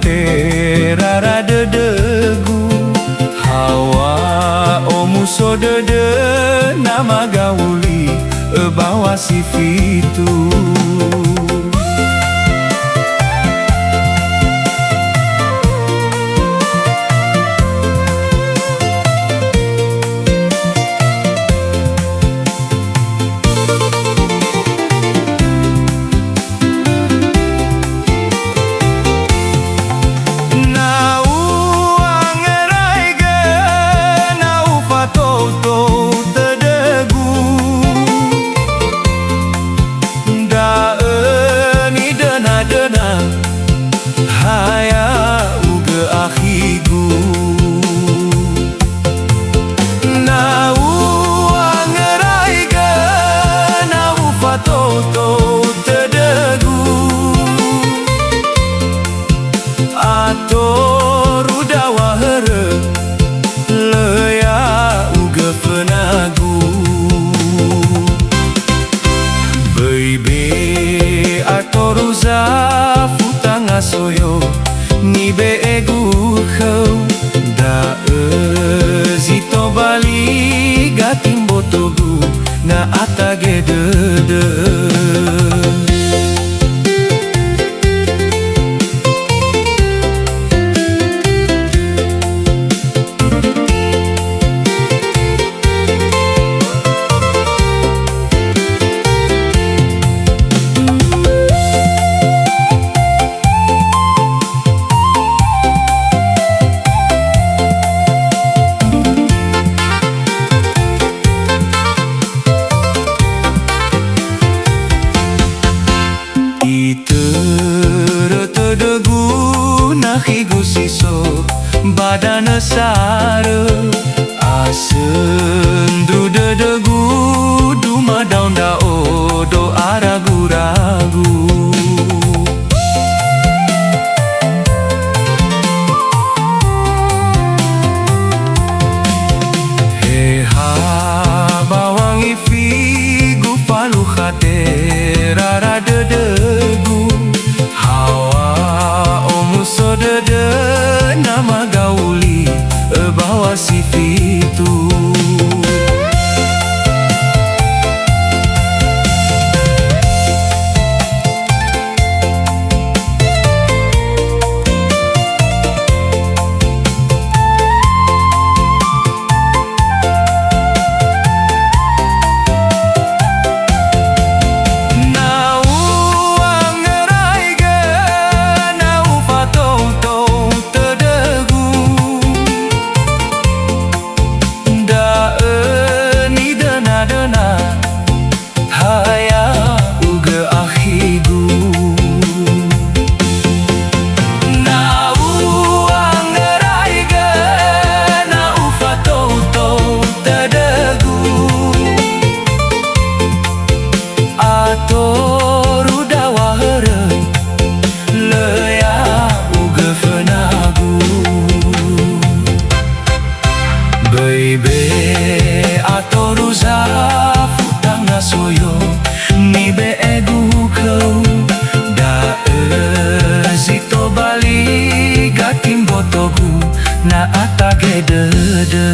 terara dödögu, Hawa omuso dödö, namagawuli'ö bawasi fitu. Haya'ugö akhigu, na uangeraigö, na ufatou-tou TÖDÖGU, Itoro Todogu Nakhigu, Baby Itoro Todogu Todogu Nakhigu. Itörö Todogu Nakhigu siso, badanö saröu, Asöndru dödögu, dumadao nda'odo, aragu-ragu. Heha bawangifigu, falukha terara dödögu, Hawa omuso dödö, namagawuli'ö bawasi fitu. Haya'ugö akhigu, na uangeraigö, na ufatou-tou TÖDÖGU, Itoro Todogu Baby Itoro Todogu Nakhigu, dödö.